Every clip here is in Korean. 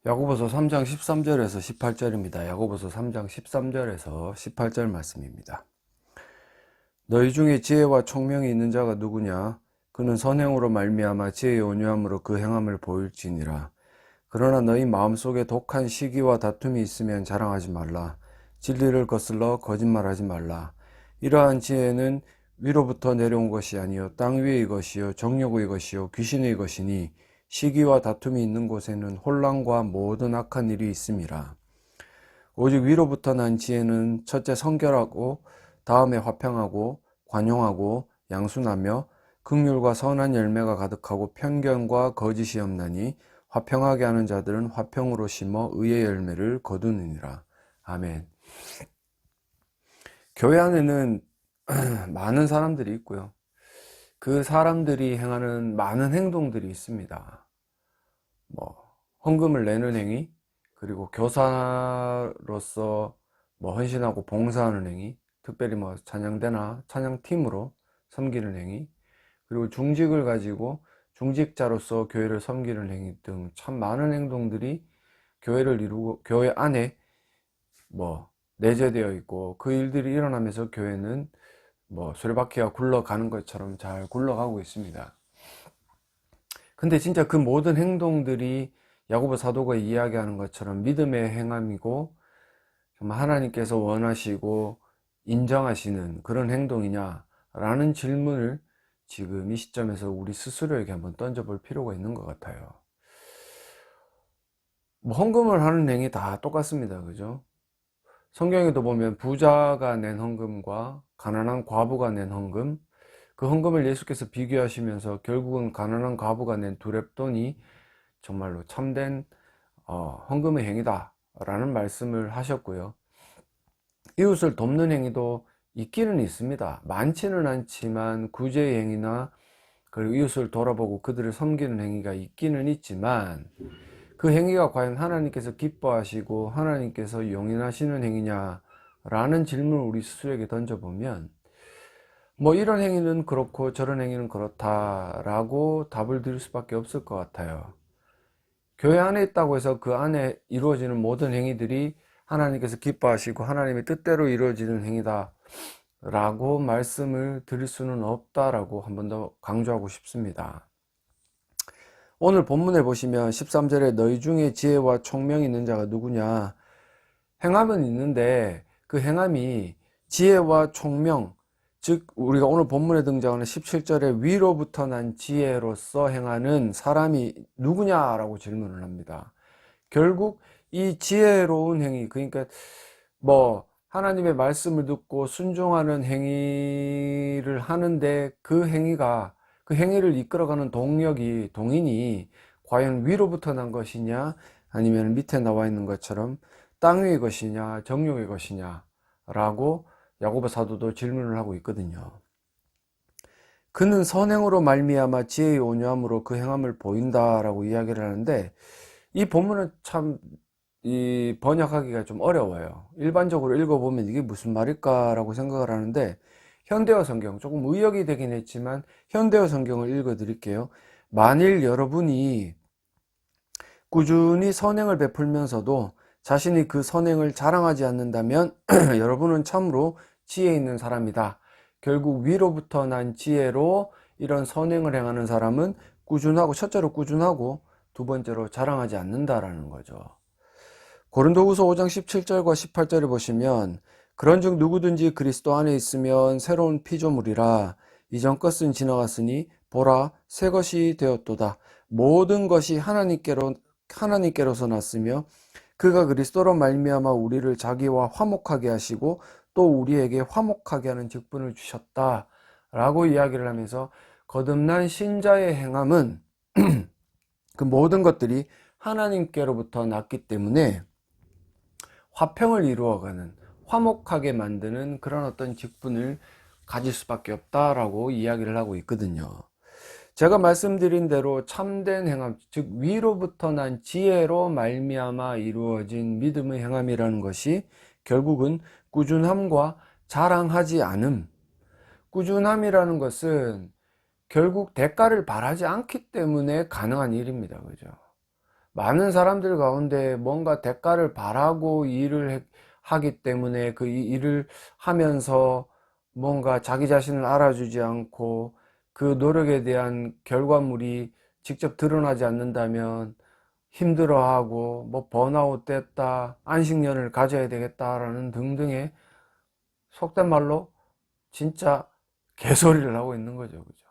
야고보서 3장 13절에서 18절입니다. 야고보서 3장 13절에서 18절 말씀입니다. 너희 중에 지혜와 총명이 있는 자가 누구냐? 그는 선행으로 말미암아 지혜의 온유함으로 그 행함을 보일지니라. 그러나 너희 마음속에 독한 시기와 다툼이 있으면 자랑하지 말라. 진리를 거슬러 거짓말하지 말라. 이러한 지혜는 위로부터 내려온 것이 아니요 땅 위의 것이요 정욕의 것이요 귀신의 것이니 시기와 다툼이 있는 곳에는 혼란과 모든 악한 일이 있음이라. 오직 위로부터 난 지혜는 첫째 성결하고 다음에 화평하고 관용하고 양순하며 긍휼과 선한 열매가 가득하고 편견과 거짓이 없나니 화평하게 하는 자들은 화평으로 심어 의의 열매를 거두느니라. 아멘. 교회 안에는 많은 사람들이 있고요. 그 사람들이 행하는 많은 행동들이 있습니다. 헌금을 내는 행위, 그리고 교사로서 헌신하고 봉사하는 행위, 특별히 찬양대나 찬양팀으로 섬기는 행위, 그리고 중직을 가지고 중직자로서 교회를 섬기는 행위 등 참 많은 행동들이 교회를 이루고 교회 안에 내재되어 있고, 그 일들이 일어나면서 교회는 수레바퀴가 굴러가는 것처럼 잘 굴러가고 있습니다. 근데 진짜 그 모든 행동들이 야고보 사도가 이야기하는 것처럼 믿음의 행함이고 정말 하나님께서 원하시고 인정하시는 그런 행동이냐 라는 질문을 지금 이 시점에서 우리 스스로에게 한번 던져볼 필요가 있는 것 같아요. 헌금을 하는 행위 다 똑같습니다. 그죠? 성경에도 보면 부자가 낸 헌금과 가난한 과부가 낸 헌금, 그 헌금을 예수께서 비교하시면서 결국은 가난한 과부가 낸 두렙돈이 정말로 참된 헌금의 행위다 라는 말씀을 하셨고요. 이웃을 돕는 행위도 있기는 있습니다. 많지는 않지만 구제의 행위나 그리고 이웃을 돌아보고 그들을 섬기는 행위가 있기는 있지만, 그 행위가 과연 하나님께서 기뻐하시고 하나님께서 용인하시는 행위냐 라는 질문을 우리 스스로에게 던져보면 이런 행위는 그렇고 저런 행위는 그렇다라고 답을 드릴 수밖에 없을 것 같아요. 교회 안에 있다고 해서 그 안에 이루어지는 모든 행위들이 하나님께서 기뻐하시고 하나님의 뜻대로 이루어지는 행위다 라고 말씀을 드릴 수는 없다라고 한 번 더 강조하고 싶습니다. 오늘 본문에 보시면 13절에 너희 중에 지혜와 총명이 있는 자가 누구냐? 행함은 있는데 그 행함이 지혜와 총명, 즉 우리가 오늘 본문에 등장하는 17절에 위로부터 난 지혜로서 행하는 사람이 누구냐라고 질문을 합니다. 결국 이 지혜로운 행위, 그러니까 하나님의 말씀을 듣고 순종하는 행위를 하는데 그 행위를 이끌어가는 동인이 과연 위로부터 난 것이냐 아니면 밑에 나와 있는 것처럼 땅 위의 것이냐 정욕의 것이냐 라고 야고보 사도도 질문을 하고 있거든요. 그는 선행으로 말미암아 지혜의 온유함으로 그 행함을 보인다라고 이야기를 하는데, 이 본문은 참 번역하기가 좀 어려워요. 일반적으로 읽어보면 이게 무슨 말일까라고 생각을 하는데, 현대어 성경, 조금 의역이 되긴 했지만 현대어 성경을 읽어 드릴게요. 만일 여러분이 꾸준히 선행을 베풀면서도 자신이 그 선행을 자랑하지 않는다면 여러분은 참으로 지혜 있는 사람이다. 결국 위로부터 난 지혜로 이런 선행을 행하는 사람은 첫째로 꾸준하고 두 번째로 자랑하지 않는다라는 거죠. 고린도후서 5장 17절과 18절을 보시면 그런즉 누구든지 그리스도 안에 있으면 새로운 피조물이라 이전 것은 지나갔으니 보라 새 것이 되었도다. 모든 것이 하나님께로서 났으며 그가 그리스도로 말미암아 우리를 자기와 화목하게 하시고 또 우리에게 화목하게 하는 직분을 주셨다 라고 이야기를 하면서, 거듭난 신자의 행함은 그 모든 것들이 하나님께로부터 났기 때문에 화평을 이루어가는, 화목하게 만드는 그런 어떤 직분을 가질 수밖에 없다라고 이야기를 하고 있거든요. 제가 말씀드린 대로 참된 행함, 즉 위로부터 난 지혜로 말미암아 이루어진 믿음의 행함이라는 것이 결국은 꾸준함과 자랑하지 않음, 꾸준함이라는 것은 결국 대가를 바라지 않기 때문에 가능한 일입니다. 그죠? 많은 사람들 가운데 뭔가 대가를 바라고 하기 때문에 그 일을 하면서 뭔가 자기 자신을 알아주지 않고 그 노력에 대한 결과물이 직접 드러나지 않는다면 힘들어하고 뭐 번아웃 됐다, 안식년을 가져야 되겠다라는 등등의 속된 말로 진짜 개소리를 하고 있는 거죠. 그죠?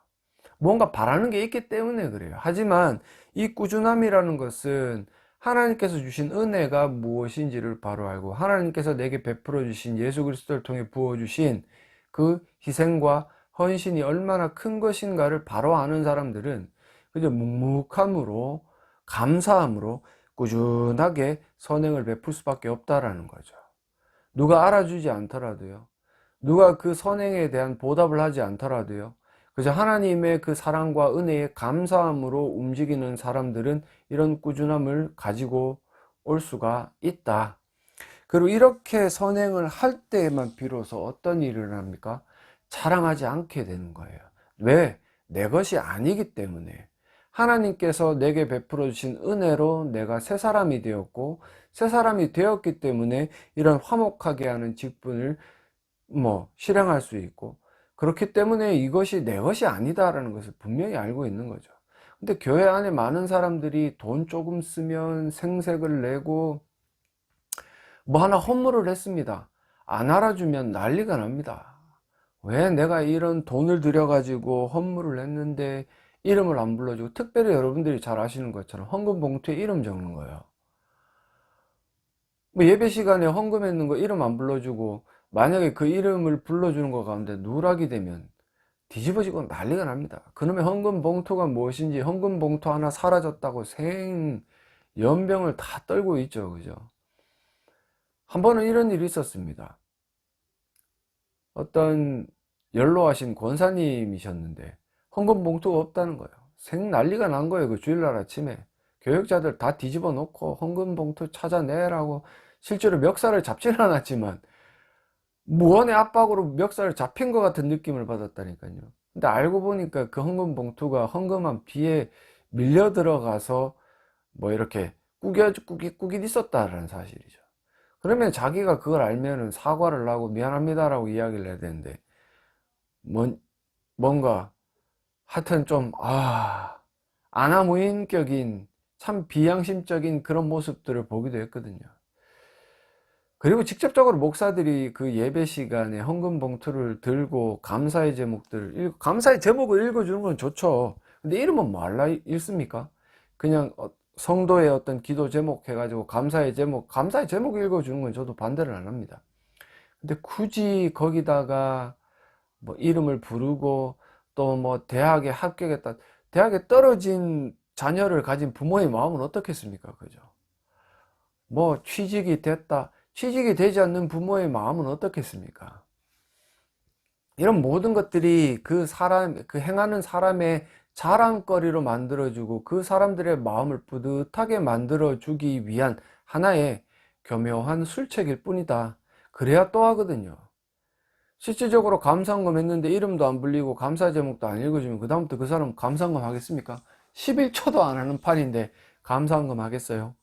뭔가 바라는 게 있기 때문에 그래요. 하지만 이 꾸준함이라는 것은 하나님께서 주신 은혜가 무엇인지를 바로 알고 하나님께서 내게 베풀어 주신 예수 그리스도를 통해 부어 주신 그 희생과 헌신이 얼마나 큰 것인가를 바로 아는 사람들은 그저 묵묵함으로 감사함으로 꾸준하게 선행을 베풀 수밖에 없다라는 거죠. 누가 알아주지 않더라도요. 누가 그 선행에 대한 보답을 하지 않더라도요. 그저 하나님의 그 사랑과 은혜에 감사함으로 움직이는 사람들은 이런 꾸준함을 가지고 올 수가 있다. 그리고 이렇게 선행을 할 때에만 비로소 어떤 일을 합니까? 자랑하지 않게 되는 거예요. 왜? 내 것이 아니기 때문에. 하나님께서 내게 베풀어 주신 은혜로 내가 새 사람이 되었고 새 사람이 되었기 때문에 이런 화목하게 하는 직분을 실행할 수 있고 그렇기 때문에 이것이 내 것이 아니다라는 것을 분명히 알고 있는 거죠. 근데 교회 안에 많은 사람들이 돈 조금 쓰면 생색을 내고 뭐 하나 헌물을 했습니다. 안 알아주면 난리가 납니다. 왜 내가 이런 돈을 들여가지고 헌물을 했는데 이름을 안 불러주고, 특별히 여러분들이 잘 아시는 것처럼 헌금 봉투에 이름 적는 거예요. 뭐 예배 시간에 헌금했는 거 이름 안 불러주고 만약에 그 이름을 불러주는 거 가운데 누락이 되면 뒤집어지고 난리가 납니다. 그놈의 헌금 봉투가 무엇인지, 헌금 봉투 하나 사라졌다고 연병을 다 떨고 있죠. 그죠? 한 번은 이런 일이 있었습니다. 어떤 연로하신 권사님이셨는데 헌금 봉투가 없다는 거예요. 난리가 난 거예요. 그 주일날 아침에 교역자들 다 뒤집어 놓고 헌금 봉투 찾아내라고, 실제로 멱살을 잡지는 않았지만 무언의 압박으로 멱살을 잡힌 것 같은 느낌을 받았다니까요. 근데 알고 보니까 그 헌금 봉투가 헌금한 비에 밀려 들어가서 뭐 이렇게 꾸깃 있었다라는 사실이죠. 그러면 자기가 그걸 알면은 사과를 하고 미안합니다라고 이야기를 해야 되는데 뭔가 하여튼 좀 아나무인격인 참 비양심적인 그런 모습들을 보기도 했거든요. 그리고 직접적으로 목사들이 그 예배 시간에 헌금 봉투를 들고 감사의 감사의 제목을 읽어주는 건 좋죠. 근데 이름은 뭐 할라 읽습니까? 그냥 성도의 어떤 기도 제목 해가지고 감사의 제목 읽어주는 건 저도 반대를 안 합니다. 근데 굳이 거기다가 뭐 이름을 부르고 또 뭐 대학에 합격했다, 대학에 떨어진 자녀를 가진 부모의 마음은 어떻겠습니까? 그죠? 뭐 취직이 됐다, 취직이 되지 않는 부모의 마음은 어떻겠습니까? 이런 모든 것들이 그 행하는 사람의 자랑거리로 만들어주고 그 사람들의 마음을 뿌듯하게 만들어주기 위한 하나의 교묘한 술책일 뿐이다. 그래야 또 하거든요. 실질적으로 감사헌금 했는데 이름도 안 불리고 감사 제목도 안 읽어주면 그 다음부터 그 사람 감사헌금 하겠습니까? 11초도 안 하는 판인데 감사헌금 하겠어요?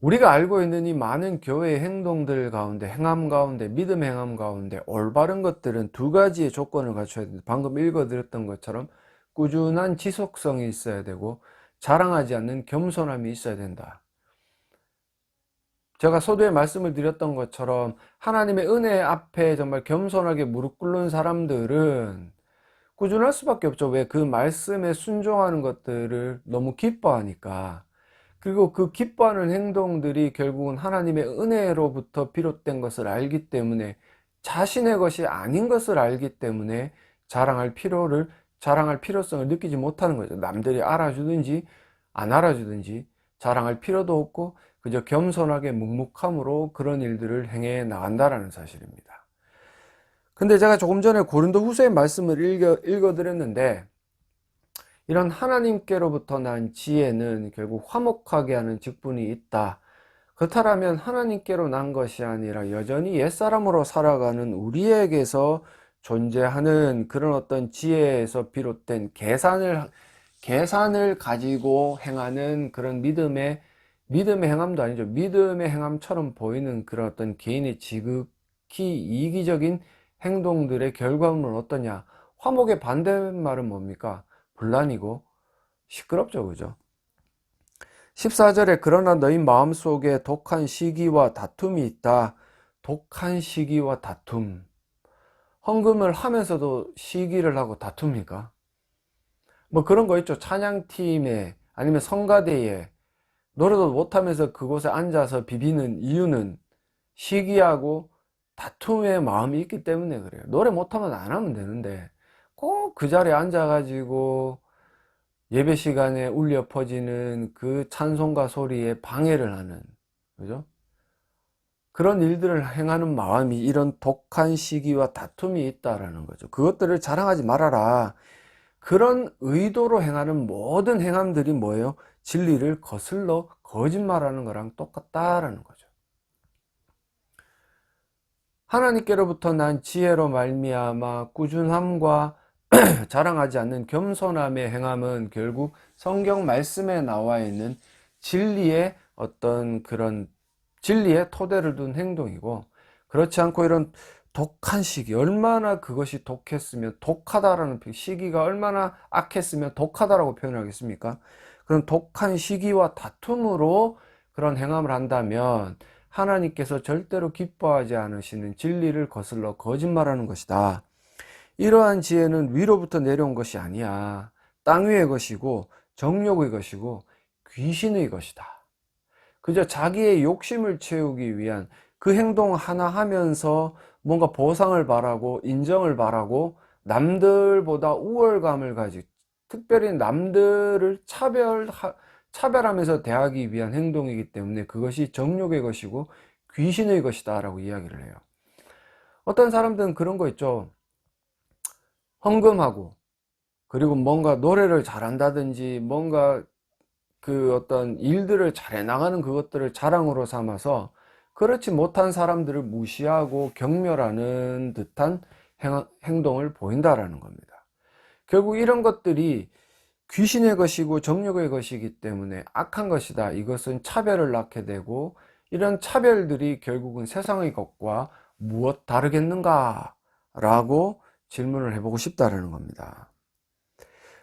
우리가 알고 있는 이 많은 교회의 행동들 가운데, 행함 가운데, 믿음 행함 가운데 올바른 것들은 두 가지의 조건을 갖춰야 된다. 방금 읽어드렸던 것처럼 꾸준한 지속성이 있어야 되고 자랑하지 않는 겸손함이 있어야 된다. 제가 서두에 말씀을 드렸던 것처럼 하나님의 은혜 앞에 정말 겸손하게 무릎 꿇는 사람들은 꾸준할 수밖에 없죠. 왜? 그 말씀에 순종하는 것들을 너무 기뻐하니까. 그리고 그 기뻐하는 행동들이 결국은 하나님의 은혜로부터 비롯된 것을 알기 때문에, 자신의 것이 아닌 것을 알기 때문에 자랑할 필요성을 느끼지 못하는 거죠. 남들이 알아주든지 안 알아주든지 자랑할 필요도 없고 그저 겸손하게 묵묵함으로 그런 일들을 행해 나간다라는 사실입니다. 근데 제가 조금 전에 고린도 후서의 말씀을 읽어드렸는데, 이런 하나님께로부터 난 지혜는 결국 화목하게 하는 직분이 있다. 그렇다면 하나님께로 난 것이 아니라 여전히 옛사람으로 살아가는 우리에게서 존재하는 그런 어떤 지혜에서 비롯된 계산을 가지고 행하는 그런 믿음의 행함도 아니죠. 믿음의 행함처럼 보이는 그런 어떤 개인의 지극히 이기적인 행동들의 결과물은 어떠냐? 화목의 반대말은 뭡니까? 분란이고 시끄럽죠, 그죠? 14절에 그러나 너희 마음속에 독한 시기와 다툼이 있다. 독한 시기와 다툼. 헌금을 하면서도 시기를 하고 다툽니까? 뭐 그런 거 있죠. 찬양팀에 아니면 성가대에 노래도 못하면서 그곳에 앉아서 비비는 이유는 시기하고 다툼의 마음이 있기 때문에 그래요. 노래 못하면 안 하면 되는데 꼭 그 자리에 앉아가지고 예배 시간에 울려 퍼지는 그 찬송가 소리에 방해를 하는, 그죠? 그런 일들을 행하는 마음이 이런 독한 시기와 다툼이 있다라는 거죠. 그것들을 자랑하지 말아라. 그런 의도로 행하는 모든 행함들이 뭐예요? 진리를 거슬러 거짓말하는 거랑 똑같다라는 거죠. 하나님께로부터 난 지혜로 말미암아 꾸준함과 자랑하지 않는 겸손함의 행함은 결국 성경 말씀에 나와 있는 진리의 어떤 그런 진리의 토대를 둔 행동이고, 그렇지 않고 이런 독한 시기, 얼마나 그것이 독했으면 독하다라는 시기가 얼마나 악했으면 독하다라고 표현하겠습니까? 그런 독한 시기와 다툼으로 그런 행함을 한다면 하나님께서 절대로 기뻐하지 않으시는 진리를 거슬러 거짓말하는 것이다. 이러한 지혜는 위로부터 내려온 것이 아니야. 땅 위의 것이고 정욕의 것이고 귀신의 것이다. 그저 자기의 욕심을 채우기 위한 그 행동 하나 하면서 뭔가 보상을 바라고 인정을 바라고 남들보다 우월감을 가지고 특별히 남들을 차별하면서 대하기 위한 행동이기 때문에 그것이 정욕의 것이고 귀신의 것이다 라고 이야기를 해요. 어떤 사람들은 그런 거 있죠. 헌금하고 그리고 뭔가 노래를 잘한다든지 뭔가 그 어떤 일들을 잘해 나가는 그것들을 자랑으로 삼아서 그렇지 못한 사람들을 무시하고 경멸하는 듯한 행동을 보인다라는 겁니다. 결국 이런 것들이 귀신의 것이고 정욕의 것이기 때문에 악한 것이다. 이것은 차별을 낳게 되고 이런 차별들이 결국은 세상의 것과 무엇 다르겠는가? 라고 질문을 해보고 싶다라는 겁니다.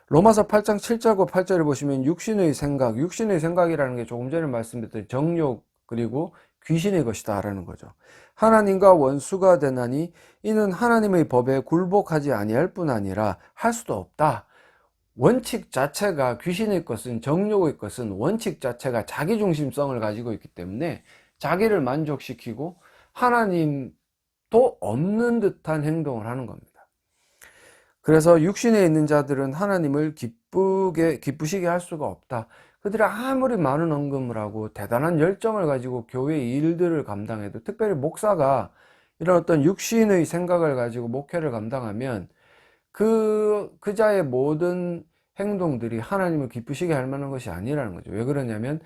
로마서 8장 7절과 8절을 보시면 육신의 생각이라는 게 조금 전에 말씀드렸던 정욕 그리고 귀신의 것이다 라는 거죠. 하나님과 원수가 되나니 이는 하나님의 법에 굴복하지 아니할 뿐 아니라 할 수도 없다. 원칙 자체가 귀신의 것은 정욕의 것은 원칙 자체가 자기중심성을 가지고 있기 때문에 자기를 만족시키고 하나님도 없는 듯한 행동을 하는 겁니다. 그래서 육신에 있는 자들은 하나님을 기쁘시게 할 수가 없다. 그들이 아무리 많은 헌금을 하고 대단한 열정을 가지고 교회의 일들을 감당해도 특별히 목사가 이런 어떤 육신의 생각을 가지고 목회를 감당하면 그자의 모든 행동들이 하나님을 기쁘시게 할 만한 것이 아니라는 거죠. 왜 그러냐면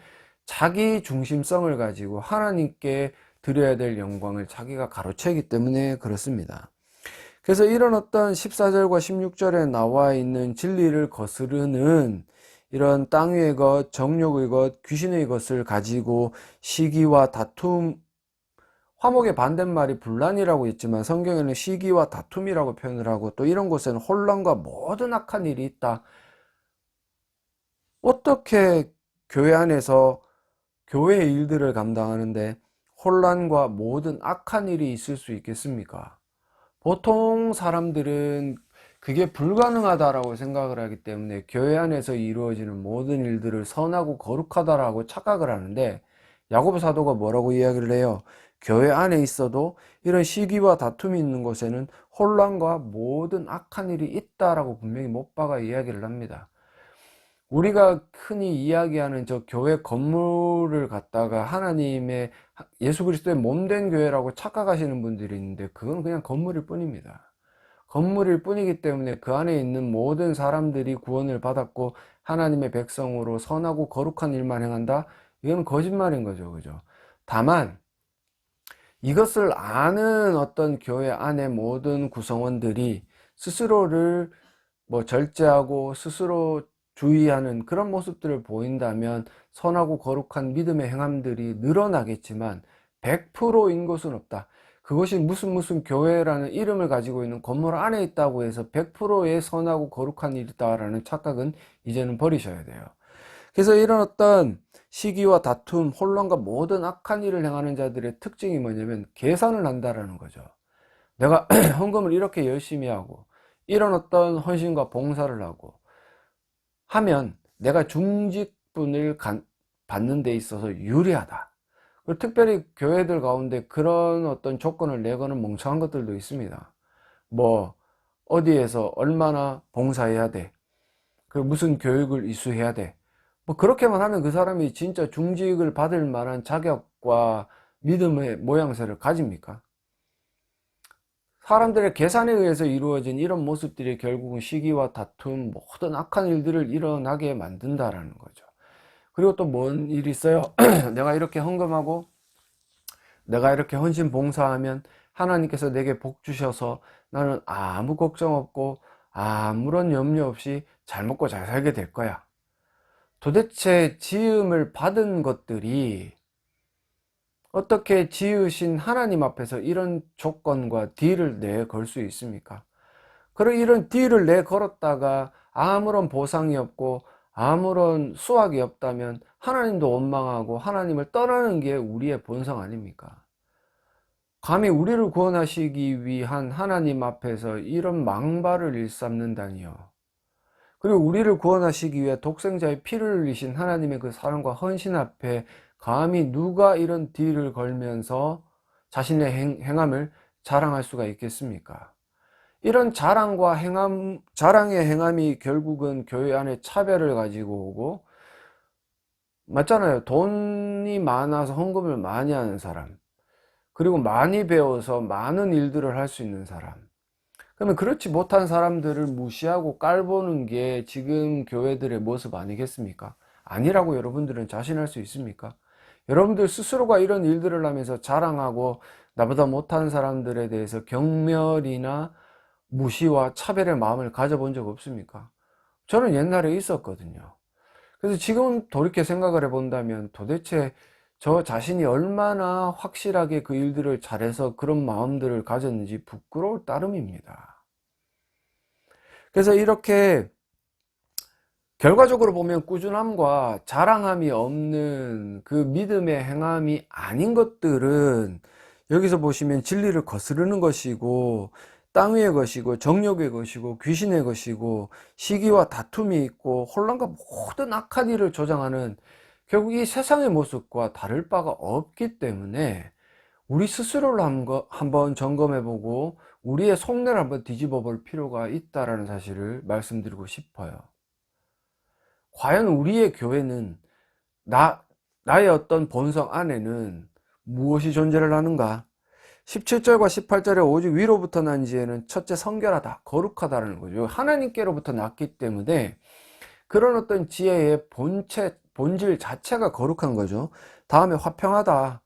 자기 중심성을 가지고 하나님께 드려야 될 영광을 자기가 가로채기 때문에 그렇습니다. 그래서 이런 어떤 14절과 16절에 나와 있는 진리를 거스르는 이런 땅 위의 것, 정욕의 것, 귀신의 것을 가지고 시기와 다툼, 화목의 반대말이 분란이라고 있지만 성경에는 시기와 다툼이라고 표현을 하고 또 이런 곳에는 혼란과 모든 악한 일이 있다. 어떻게 교회 안에서 교회의 일들을 감당하는데 혼란과 모든 악한 일이 있을 수 있겠습니까? 보통 사람들은 그게 불가능하다라고 생각을 하기 때문에 교회 안에서 이루어지는 모든 일들을 선하고 거룩하다라고 착각을 하는데 야고보 사도가 뭐라고 이야기를 해요? 교회 안에 있어도 이런 시기와 다툼이 있는 곳에는 혼란과 모든 악한 일이 있다라고 분명히 못 박아 이야기를 합니다. 우리가 흔히 이야기하는 저 교회 건물을 갖다가 하나님의 예수 그리스도의 몸된 교회라고 착각하시는 분들이 있는데 그건 그냥 건물일 뿐입니다. 건물일 뿐이기 때문에 그 안에 있는 모든 사람들이 구원을 받았고 하나님의 백성으로 선하고 거룩한 일만 행한다? 이건 거짓말인 거죠. 그죠? 다만 이것을 아는 어떤 교회 안의 모든 구성원들이 스스로를 뭐 절제하고 스스로 주의하는 그런 모습들을 보인다면 선하고 거룩한 믿음의 행함들이 늘어나겠지만 100%인 것은 없다. 그것이 무슨 교회라는 이름을 가지고 있는 건물 안에 있다고 해서 100%의 선하고 거룩한 일이다라는 착각은 이제는 버리셔야 돼요. 그래서 이런 어떤 시기와 다툼, 혼란과 모든 악한 일을 행하는 자들의 특징이 뭐냐면 계산을 한다라는 거죠. 내가 헌금을 이렇게 열심히 하고 이런 어떤 헌신과 봉사를 하고 하면 내가 중직분을 받는 데 있어서 유리하다. 그리고 특별히 교회들 가운데 그런 어떤 조건을 내거는 멍청한 것들도 있습니다. 뭐 어디에서 얼마나 봉사해야 돼, 그 무슨 교육을 이수해야 돼, 뭐 그렇게만 하면 그 사람이 진짜 중직을 받을 만한 자격과 믿음의 모양새를 가집니까? 사람들의 계산에 의해서 이루어진 이런 모습들이 결국은 시기와 다툼, 모든 악한 일들을 일어나게 만든다라는 거죠. 그리고 또 뭔 일이 있어요? 내가 이렇게 헌금하고 내가 이렇게 헌신 봉사하면 하나님께서 내게 복 주셔서 나는 아무 걱정 없고 아무런 염려 없이 잘 먹고 잘 살게 될 거야. 도대체 지음을 받은 것들이 어떻게 지으신 하나님 앞에서 이런 조건과 딜을 내걸 수 있습니까? 그리고 이런 딜을 내걸었다가 아무런 보상이 없고 아무런 수확이 없다면 하나님도 원망하고 하나님을 떠나는 게 우리의 본성 아닙니까? 감히 우리를 구원하시기 위한 하나님 앞에서 이런 망발을 일삼는다니요. 그리고 우리를 구원하시기 위해 독생자의 피를 흘리신 하나님의 그 사랑과 헌신 앞에 감히 누가 이런 딜을 걸면서 자신의 행함을 자랑할 수가 있겠습니까? 이런 자랑과 자랑의 행함이 결국은 교회 안에 차별을 가지고 오고, 맞잖아요. 돈이 많아서 헌금을 많이 하는 사람, 그리고 많이 배워서 많은 일들을 할 수 있는 사람, 그러면 그렇지 못한 사람들을 무시하고 깔보는 게 지금 교회들의 모습 아니겠습니까? 아니라고 여러분들은 자신할 수 있습니까? 여러분들 스스로가 이런 일들을 하면서 자랑하고 나보다 못한 사람들에 대해서 경멸이나 무시와 차별의 마음을 가져본 적 없습니까? 저는 옛날에 있었거든요. 그래서 지금 돌이켜 생각을 해본다면 도대체 저 자신이 얼마나 확실하게 그 일들을 잘해서 그런 마음들을 가졌는지 부끄러울 따름입니다. 그래서 이렇게 결과적으로 보면 꾸준함과 자랑함이 없는 그 믿음의 행함이 아닌 것들은 여기서 보시면 진리를 거스르는 것이고 땅 위의 것이고 정욕의 것이고 귀신의 것이고 시기와 다툼이 있고 혼란과 모든 악한 일을 조장하는 결국 이 세상의 모습과 다를 바가 없기 때문에 우리 스스로를 한번 점검해보고 우리의 속내를 한번 뒤집어 볼 필요가 있다는 사실을 말씀드리고 싶어요. 과연 우리의 교회는 나의 어떤 본성 안에는 무엇이 존재를 하는가? 17절과 18절에 오직 위로부터 난 지혜는 첫째 성결하다, 거룩하다라는 거죠. 하나님께로부터 났기 때문에 그런 어떤 지혜의 본질 자체가 거룩한 거죠. 다음에 화평하다.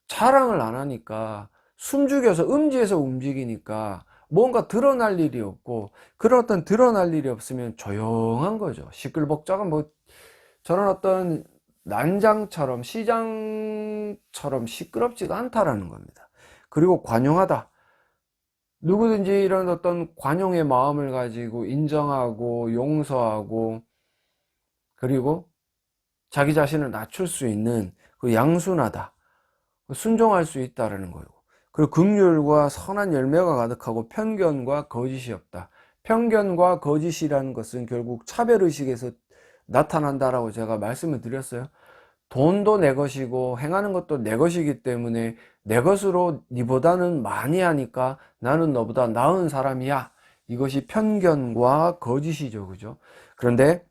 자랑을 안 하니까 숨죽여서 음지에서 움직이니까 뭔가 드러날 일이 없고, 그런 어떤 드러날 일이 없으면 조용한 거죠. 시끌벅적한 저런 어떤 난장처럼 시장처럼 시끄럽지가 않다라는 겁니다. 그리고 관용하다. 누구든지 이런 어떤 관용의 마음을 가지고 인정하고 용서하고 그리고 자기 자신을 낮출 수 있는 그 양순하다. 순종할 수 있다라는 거고. 그리고 긍휼과 선한 열매가 가득하고 편견과 거짓이 없다. 편견과 거짓이라는 것은 결국 차별의식에서 나타난다라고 제가 말씀을 드렸어요. 돈도 내 것이고 행하는 것도 내 것이기 때문에 내 것으로 니보다는 많이 하니까 나는 너보다 나은 사람이야. 이것이 편견과 거짓이죠. 그죠? 그런데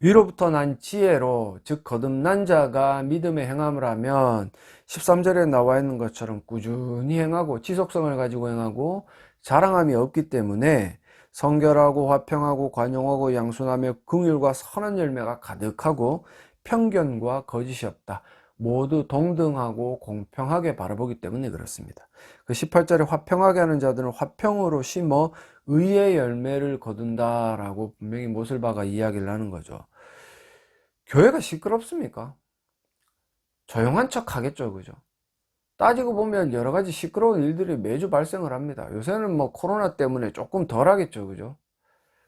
위로부터 난 지혜로, 즉 거듭난 자가 믿음의 행함을 하면 13절에 나와 있는 것처럼 꾸준히 행하고 지속성을 가지고 행하고 자랑함이 없기 때문에 성결하고 화평하고 관용하고 양순하며 긍휼과 선한 열매가 가득하고 편견과 거짓이 없다. 모두 동등하고 공평하게 바라보기 때문에 그렇습니다. 그 18절에 화평하게 하는 자들은 화평으로 심어 의의 열매를 거둔다라고 분명히 모슬바가 이야기를 하는 거죠. 교회가 시끄럽습니까? 조용한 척 하겠죠, 그죠? 따지고 보면 여러 가지 시끄러운 일들이 매주 발생을 합니다. 요새는 뭐 코로나 때문에 조금 덜 하겠죠, 그죠?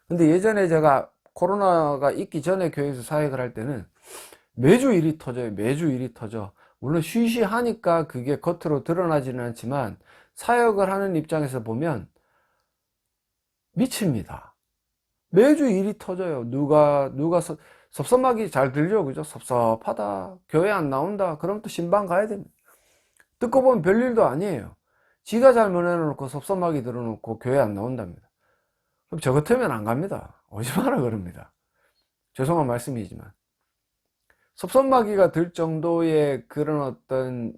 근데 예전에 제가 코로나가 있기 전에 교회에서 사역을 할 때는 매주 일이 터져요. 매주 일이 터져. 물론 쉬쉬하니까 그게 겉으로 드러나지는 않지만 사역을 하는 입장에서 보면 미칩니다. 매주 일이 터져요. 누가 섭섭하기 잘 들려, 그죠? 섭섭하다. 교회 안 나온다. 그럼 또 신방 가야 됩니다. 듣고 보면 별일도 아니에요. 지가 잘못 해놓고 섭섭하게 들어놓고 교회 안 나온답니다. 그럼 저 같으면 안 갑니다. 오지 마라 그럽니다. 죄송한 말씀이지만. 섭섭마귀가 들 정도의 그런 어떤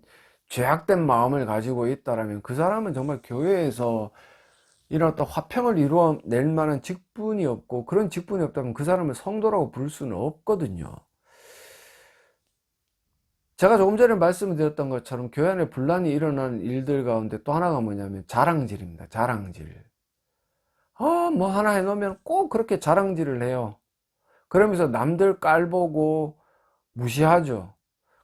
죄악된 마음을 가지고 있다라면 그 사람은 정말 교회에서 이런 어떤 화평을 이루어낼 만한 직분이 없고, 그런 직분이 없다면 그 사람을 성도라고 부를 수는 없거든요. 제가 조금 전에 말씀을 드렸던 것처럼 교회 안에 분란이 일어나는 일들 가운데 또 하나가 뭐냐면 자랑질입니다. 자랑질. 뭐 하나 해놓으면 꼭 그렇게 자랑질을 해요. 그러면서 남들 깔보고 무시하죠.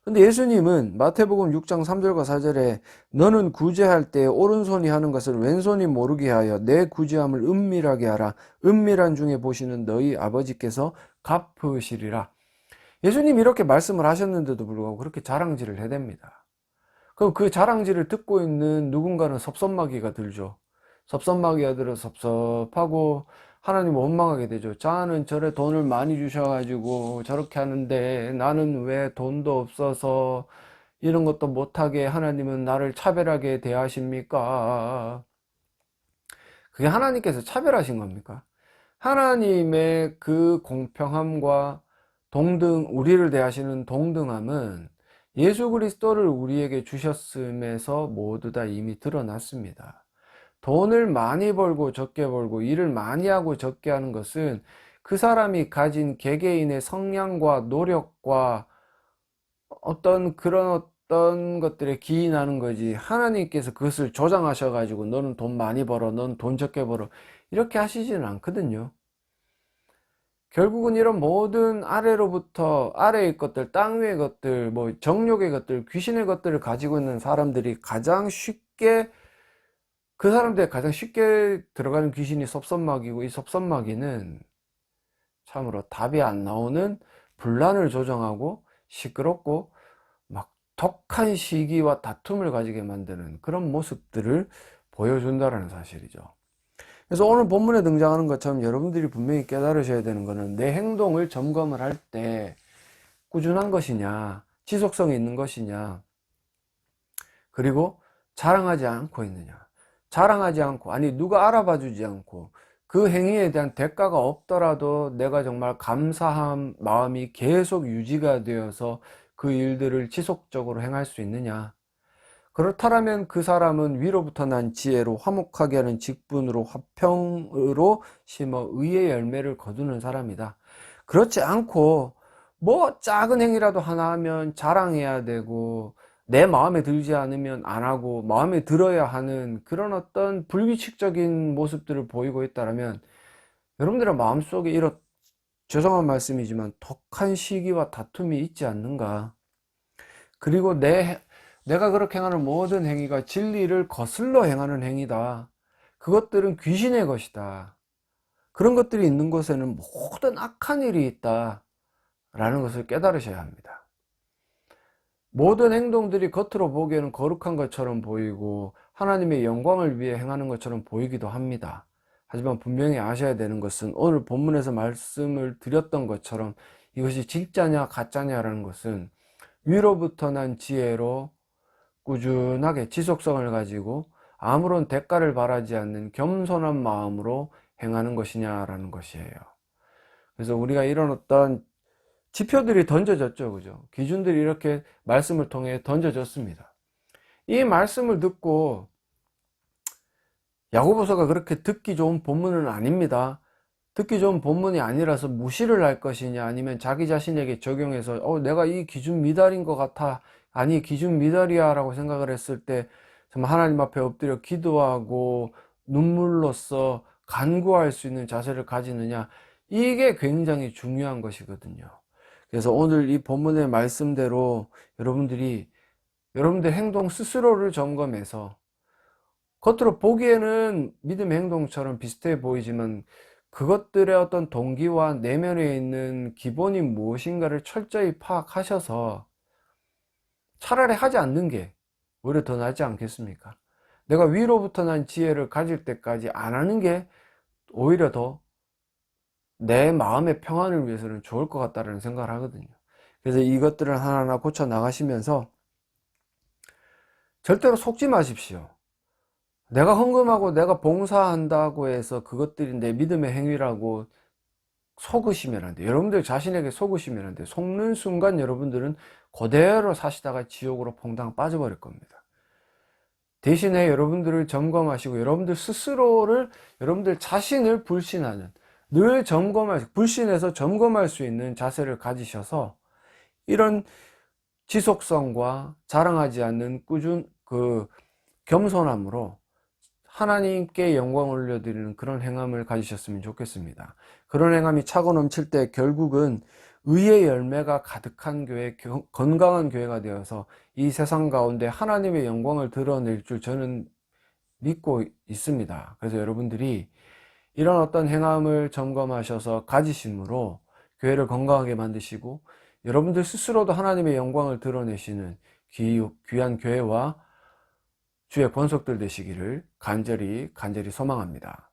근데 예수님은 마태복음 6장 3절과 4절에 너는 구제할 때 오른손이 하는 것을 왼손이 모르게 하여 내 구제함을 은밀하게 하라. 은밀한 중에 보시는 너희 아버지께서 갚으시리라. 예수님이 이렇게 말씀을 하셨는데도 불구하고 그렇게 자랑질을 해댑니다. 그럼 그 자랑질을 듣고 있는 누군가는 섭섭마귀가 들죠. 섭섭마귀가 들어 섭섭하고 하나님 원망하게 되죠. 자는 저래 돈을 많이 주셔가지고 저렇게 하는데 나는 왜 돈도 없어서 이런 것도 못하게 하나님은 나를 차별하게 대하십니까? 그게 하나님께서 차별하신 겁니까? 하나님의 그 공평함과 우리를 대하시는 동등함은 예수 그리스도를 우리에게 주셨음에서 모두 다 이미 드러났습니다. 돈을 많이 벌고 적게 벌고 일을 많이 하고 적게 하는 것은 그 사람이 가진 개개인의 성향과 노력과 어떤 것들에 기인하는 거지, 하나님께서 그것을 조장하셔 가지고 너는 돈 많이 벌어, 너는 돈 적게 벌어, 이렇게 하시지는 않거든요. 결국은 이런 모든 아래의 것들, 땅 위의 것들, 뭐 정욕의 것들, 귀신의 것들을 가지고 있는 사람들이 그 사람들이 가장 쉽게 들어가는 귀신이 섭섭마귀고, 이 섭섭마귀는 참으로 답이 안 나오는 분란을 조정하고 시끄럽고 막 독한 시기와 다툼을 가지게 만드는 그런 모습들을 보여준다는 사실이죠. 그래서 오늘 본문에 등장하는 것처럼 여러분들이 분명히 깨달으셔야 되는 것은 내 행동을 점검을 할 때 꾸준한 것이냐, 지속성이 있는 것이냐, 그리고 자랑하지 않고 있느냐. 자랑하지 않고, 아니 누가 알아봐 주지 않고 그 행위에 대한 대가가 없더라도 내가 정말 감사한 마음이 계속 유지가 되어서 그 일들을 지속적으로 행할 수 있느냐. 그렇다면 그 사람은 위로부터 난 지혜로 화목하게 하는 직분으로 화평으로 심어 의의 열매를 거두는 사람이다. 그렇지 않고 뭐 작은 행위라도 하나 하면 자랑해야 되고 내 마음에 들지 않으면 안 하고 마음에 들어야 하는 그런 어떤 불규칙적인 모습들을 보이고 있다면 여러분들의 마음속에 이런, 죄송한 말씀이지만 독한 시기와 다툼이 있지 않는가. 그리고 내가 그렇게 행하는 모든 행위가 진리를 거슬러 행하는 행위다. 그것들은 귀신의 것이다. 그런 것들이 있는 곳에는 모든 악한 일이 있다 라는 것을 깨달으셔야 합니다. 모든 행동들이 겉으로 보기에는 거룩한 것처럼 보이고 하나님의 영광을 위해 행하는 것처럼 보이기도 합니다. 하지만 분명히 아셔야 되는 것은 오늘 본문에서 말씀을 드렸던 것처럼 이것이 진짜냐 가짜냐라는 것은 위로부터 난 지혜로 꾸준하게 지속성을 가지고 아무런 대가를 바라지 않는 겸손한 마음으로 행하는 것이냐라는 것이에요. 그래서 우리가 이런 어떤 지표들이 던져졌죠, 그죠? 기준들이 이렇게 말씀을 통해 던져졌습니다. 이 말씀을 듣고 야고보서가 그렇게 듣기 좋은 본문은 아닙니다. 듣기 좋은 본문이 아니라서 무시를 할 것이냐, 아니면 자기 자신에게 적용해서 내가 이 기준 미달인 것 같아, 아니 기준 미달이야 라고 생각을 했을 때 정말 하나님 앞에 엎드려 기도하고 눈물로써 간구할 수 있는 자세를 가지느냐, 이게 굉장히 중요한 것이거든요. 그래서 오늘 이 본문의 말씀대로 여러분들이 여러분들 행동 스스로를 점검해서, 겉으로 보기에는 믿음의 행동처럼 비슷해 보이지만 그것들의 어떤 동기와 내면에 있는 기본이 무엇인가를 철저히 파악하셔서 차라리 하지 않는 게 오히려 더 낫지 않겠습니까? 내가 위로부터 난 지혜를 가질 때까지 안 하는 게 오히려 더 내 마음의 평안을 위해서는 좋을 것 같다는 생각을 하거든요. 그래서 이것들을 하나하나 고쳐 나가시면서 절대로 속지 마십시오. 내가 헌금하고 내가 봉사한다고 해서 그것들이 내 믿음의 행위라고 속으시면 안 돼요. 여러분들 자신에게 속으시면 안 돼요. 속는 순간 여러분들은 그대로 사시다가 지옥으로 퐁당 빠져버릴 겁니다. 대신에 여러분들을 점검하시고 여러분들 스스로를, 여러분들 자신을 불신하는, 늘 불신해서 점검할 수 있는 자세를 가지셔서 이런 지속성과 자랑하지 않는 겸손함으로 하나님께 영광을 올려드리는 그런 행함을 가지셨으면 좋겠습니다. 그런 행함이 차고 넘칠 때 결국은 의의 열매가 가득한 교회, 건강한 교회가 되어서 이 세상 가운데 하나님의 영광을 드러낼 줄 저는 믿고 있습니다. 그래서 여러분들이 이런 어떤 행함을 점검하셔서 가지심으로 교회를 건강하게 만드시고 여러분들 스스로도 하나님의 영광을 드러내시는 귀한 교회와 주의 권속들 되시기를 간절히 소망합니다.